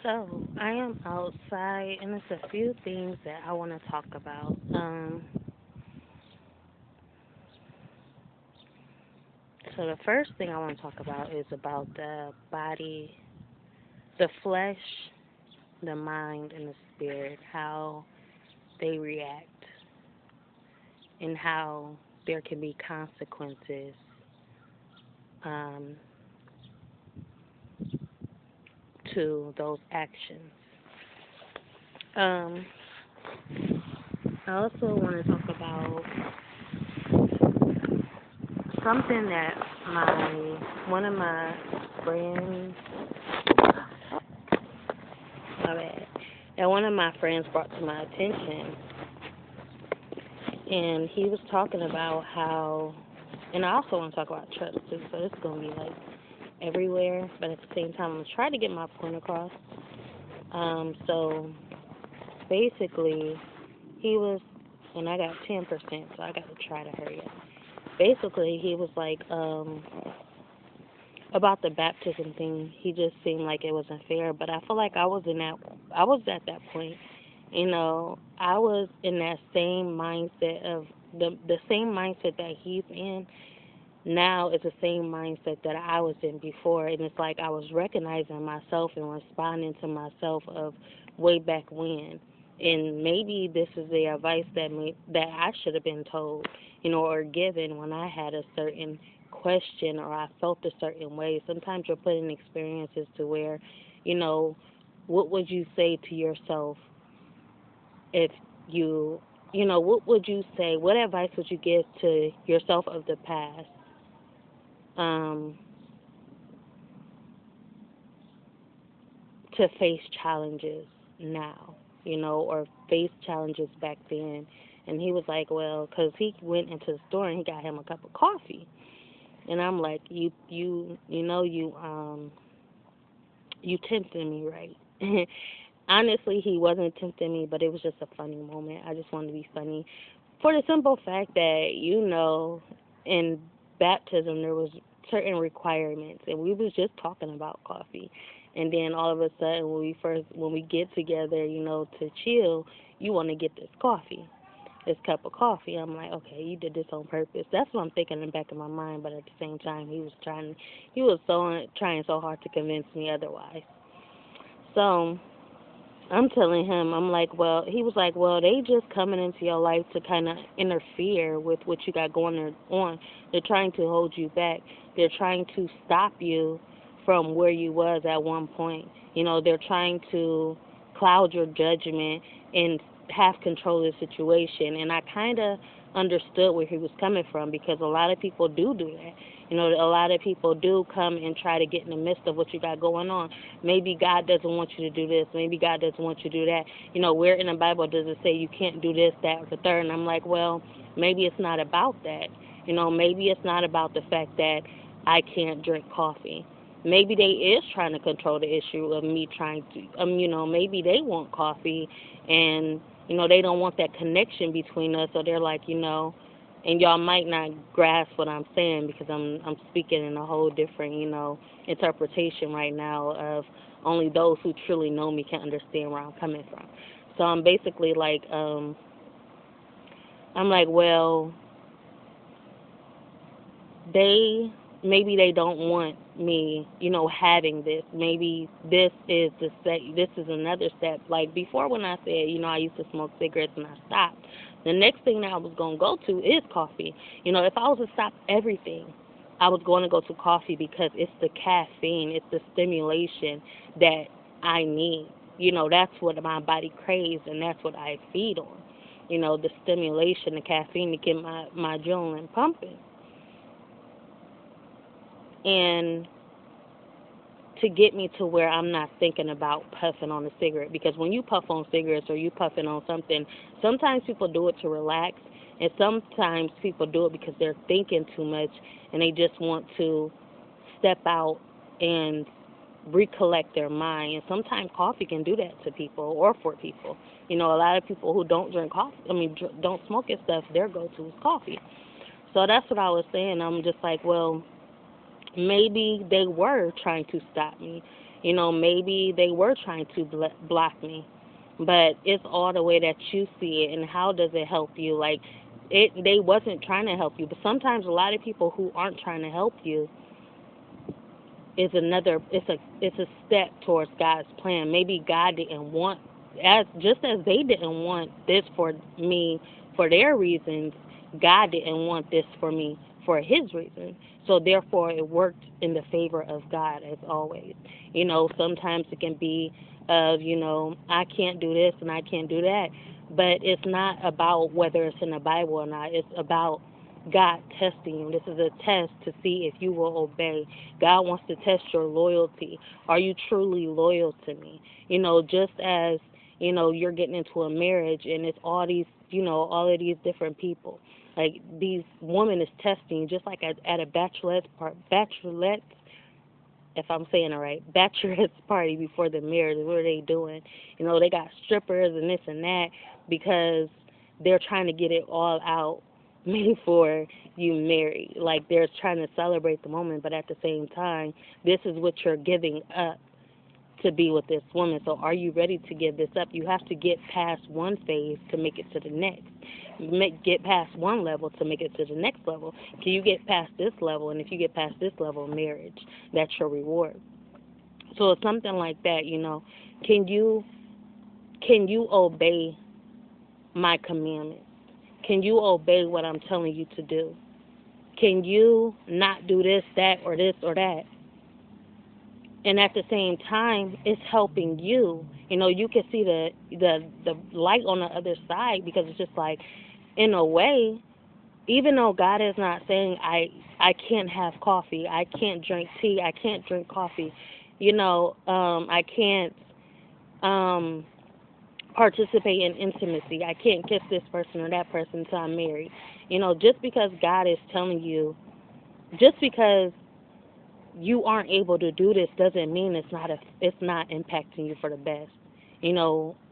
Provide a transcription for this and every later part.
So, I am outside, and it's a few things that I want to talk about. So the first thing I want to talk about is about the body, the flesh, the mind, and the spirit, how they react, and how there can be consequences um, to those actions. Um, I also want to talk about something that one of my friends, my bad, that one of my friends brought to my attention, and he was talking about how, and I also want to talk about trust too, so it's gonna be like everywhere, but at the same time, I'm gonna try to get my point across. So basically, he was, and I got 10%, so I got to try to hurry up. Basically, he was like, about the baptism thing, he just seemed like it wasn't fair. But I feel like I was at that point. I was in that same mindset of the same mindset that he's in now is the same mindset that I was in before, and it's like I was recognizing myself and responding to myself of way back when. And maybe this is the advice that I should have been told, or given when I had a certain question or I felt a certain way. Sometimes you're put in experiences to where, you know, what would you say to yourself if what would you say? What advice would you give to yourself of the past? Um, to face challenges now, or face challenges back then. And he was like, well, because he went into the store and he got him a cup of coffee. And I'm like, you tempted me, right? Honestly, he wasn't tempting me, but it was just a funny moment. I just wanted to be funny for the simple fact that, in baptism there was certain requirements, and we was just talking about coffee. And then all of a sudden, when we get together, to chill, you want to get this cup of coffee. I'm like, okay, you did this on purpose. That's what I'm thinking in the back of my mind. But at the same time, he was trying so hard to convince me otherwise. So I'm telling him, I'm like, well, he was like, well, they just coming into your life to kind of interfere with what you got going on. They're trying to hold you back. They're trying to stop you from where you was at one point. They're trying to cloud your judgment and have control of the situation. And I kind of understood where he was coming from, because a lot of people do that. A lot of people do come and try to get in the midst of what you got going on. Maybe God doesn't want you to do this. Maybe God doesn't want you to do that. Where in the Bible does it say you can't do this, that, or the third? And I'm like, well, maybe it's not about that. Maybe it's not about the fact that I can't drink coffee. Maybe they is trying to control the issue of me trying to, maybe they want coffee, and, they don't want that connection between us. So they're like, and y'all might not grasp what I'm saying, because I'm speaking in a whole different, interpretation right now of only those who truly know me can understand where I'm coming from. So I'm basically like, I'm like, well, maybe they don't want me, having this. Maybe this is the step. This is another step. Like before, when I said, I used to smoke cigarettes and I stopped. The next thing that I was gonna go to is coffee. If I was to stop everything, I was going to go to coffee, because it's the caffeine, it's the stimulation that I need. That's what my body craves, and that's what I feed on. The stimulation, the caffeine to get my adrenaline pumping. And to get me to where I'm not thinking about puffing on a cigarette. Because when you puff on cigarettes or you puffing on something, sometimes people do it to relax, and sometimes people do it because they're thinking too much and they just want to step out and recollect their mind. And sometimes coffee can do that to people, or for people. A lot of people who don't drink coffee, don't smoke and stuff, their go-to is coffee. So that's what I was saying. I'm just like, well, maybe they were trying to stop me. Maybe they were trying to block me, but it's all the way that you see it, and how does it help you? Like, they wasn't trying to help you, but sometimes a lot of people who aren't trying to help you is it's a step towards God's plan. Maybe God didn't want, just as they didn't want this for me for their reasons, God didn't want this for me for his reasons. So therefore it worked in the favor of God, as always. Sometimes it can be I can't do this and I can't do that, but it's not about whether it's in the Bible or not. It's about God testing you. This is a test to see if you will obey. God wants to test your loyalty. Are you truly loyal to me? Just as, you're getting into a marriage and it's all these, all of these different people. Like, these women is testing you, just like at a bachelorette, if I'm saying it right, bachelorette party before the marriage. What are they doing? They got strippers and this and that because they're trying to get it all out before you marry. Like, they're trying to celebrate the moment, but at the same time, this is what you're giving up to be with this woman. So are you ready to give this up? You have to get past one phase to make it to the next. Get past one level to make it to the next level. Can you get past this level? And if you get past this level, marriage, that's your reward. So it's something like that, Can you obey my commandments? Can you obey what I'm telling you to do? Can you not do this, that, or this, or that? And at the same time, it's helping you. You can see the light on the other side, because it's just like, in a way, even though God is not saying I can't have coffee, I can't drink tea, I can't drink coffee, I can't participate in intimacy, I can't kiss this person or that person until I'm married. Just because God is telling you, just because you aren't able to do this doesn't mean it's not impacting you for the best.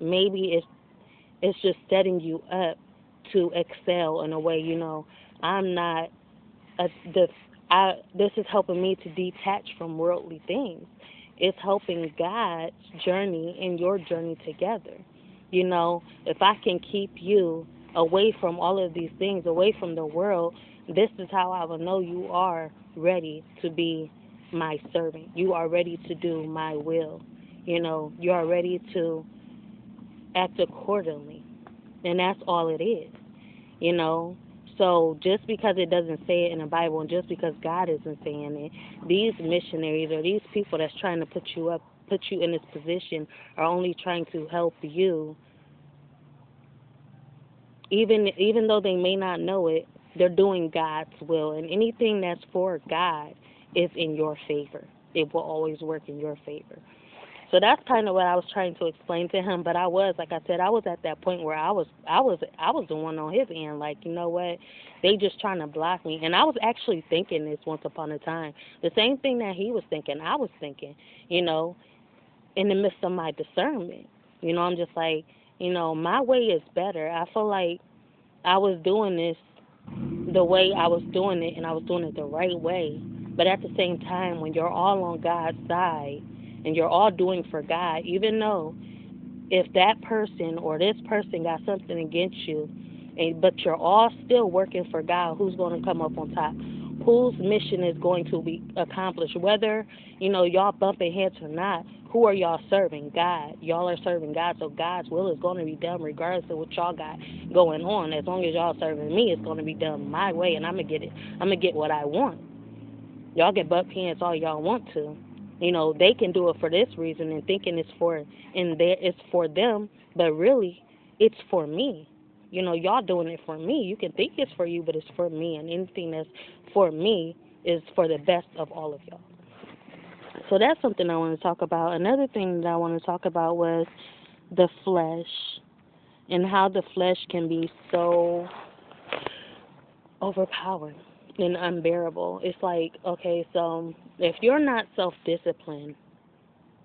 Maybe it's just setting you up to excel in a way. I'm not this is helping me to detach from worldly things. It's helping God's journey and your journey together. If I can keep you away from all of these things, away from the world, this is how I will know you are ready to be my servant. You are ready to do my will. You are ready to act accordingly. And that's all it is. So just because it doesn't say it in the Bible, and just because God isn't saying it, these missionaries or these people that's trying to put you in this position are only trying to help you. Even though they may not know it, they're doing God's will, and anything that's for God is in your favor. It will always work in your favor. So that's kind of what I was trying to explain to him. But like I said, I was at that point where I was the one on his end. Like, you know what? They just trying to block me. And I was actually thinking this once upon a time. The same thing that he was thinking, I was thinking, in the midst of my discernment. I'm just like, my way is better. I feel like I was doing this the way I was doing it, and I was doing it the right way. But at the same time, when you're all on God's side and you're all doing for God, even though if that person or this person got something against you, but you're all still working for God, who's going to come up on top? Whose mission is going to be accomplished? Whether, y'all bumping heads or not, who are y'all serving? God. Y'all are serving God, so God's will is going to be done regardless of what y'all got going on. As long as y'all serving me, it's going to be done my way, and I'm going to get it. I'm going to get what I want. Y'all can bump heads all y'all want to. They can do it for this reason and thinking it's for them, but really it's for me. Y'all doing it for me. You can think it's for you, but it's for me, and anything that's for me is for the best of all of y'all. So that's something I want to talk about. Another thing that I want to talk about was the flesh and how the flesh can be so overpowering and unbearable. It's like, okay, so if you're not self-disciplined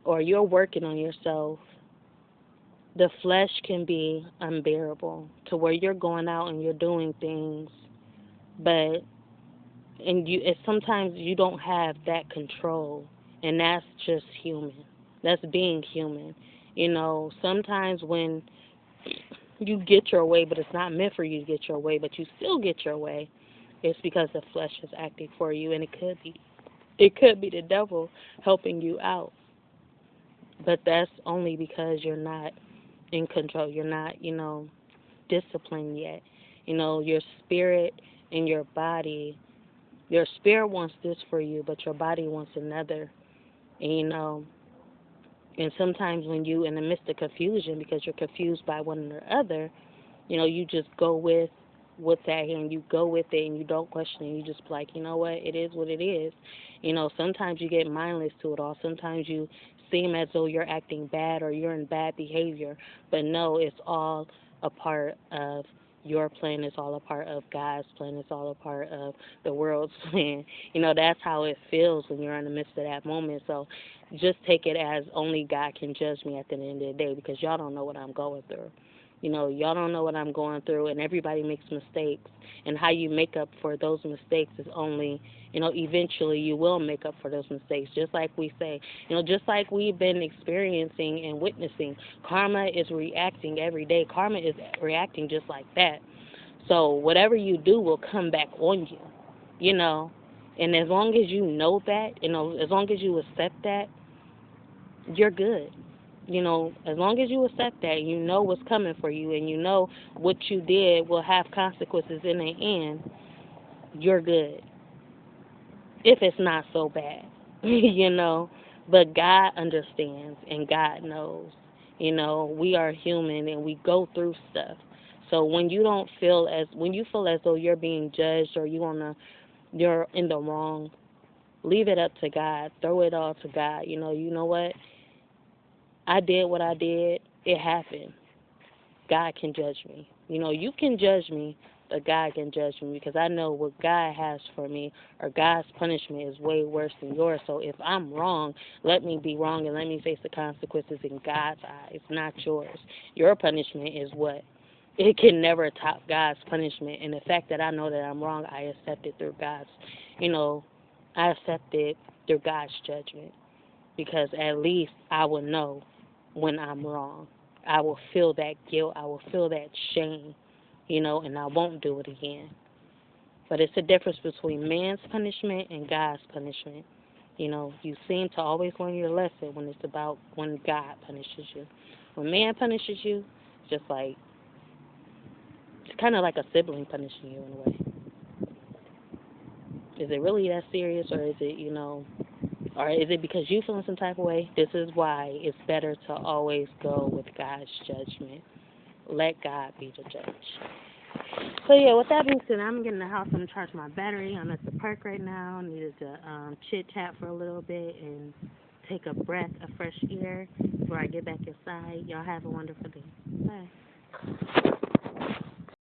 or you're working on yourself, the flesh can be unbearable to where you're going out and you're doing things, sometimes you don't have that control, and that's just human. That's being human. Sometimes when you get your way, but it's not meant for you to get your way, but you still get your way, it's because the flesh is acting for you, and it could be the devil helping you out. But that's only because you're not in control. You're not, disciplined yet. Your spirit and your spirit wants this for you, but your body wants another. And and sometimes when you in the midst of confusion, because you're confused by one or the other, you just go with what's at hand. You go with it and you don't question it. You just be like, you know what, it is what it is. Sometimes you get mindless to it all. Sometimes you seem as though you're acting bad or you're in bad behavior. But no, it's all a part of your plan. It's all a part of God's plan. It's all a part of the world's plan. That's how it feels when you're in the midst of that moment. So just take it as only God can judge me at the end of the day, because y'all don't know what I'm going through. Y'all don't know what I'm going through, and everybody makes mistakes. And how you make up for those mistakes is only, eventually you will make up for those mistakes. Just like we say, just like we've been experiencing and witnessing, karma is reacting every day. Karma is reacting just like that. So whatever you do will come back on you, And as long as you know that, as long as you accept that, you're good. As long as you accept that, you know what's coming for you, and you know what you did will have consequences in the end, you're good. If it's not so bad, But God understands and God knows. We are human and we go through stuff. So when you feel as though you're being judged or you're in the wrong, leave it up to God. Throw it all to God. You know what? I did what I did. It happened. God can judge me. You can judge me, but God can judge me, because I know what God has for me, or God's punishment is way worse than yours. So if I'm wrong, let me be wrong and let me face the consequences in God's eyes, not yours. Your punishment is what? It can never top God's punishment. And the fact that I know that I'm wrong, I accept it through I accept it through God's judgment, because at least I will know when I'm wrong. I will feel that guilt. I will feel that shame, and I won't do it again. But it's the difference between man's punishment and God's punishment. You seem to always learn your lesson when God punishes you. When man punishes you, it's kind of like a sibling punishing you in a way. Is it really that serious, or is it, or is it because you feeling some type of way? This is why it's better to always go with God's judgment. Let God be the judge. So yeah, with that being said, I'm getting in the house. I'm gonna charge my battery. I'm at the park right now. I needed to chit chat for a little bit and take a breath of fresh air before I get back inside. Y'all have a wonderful day. Bye.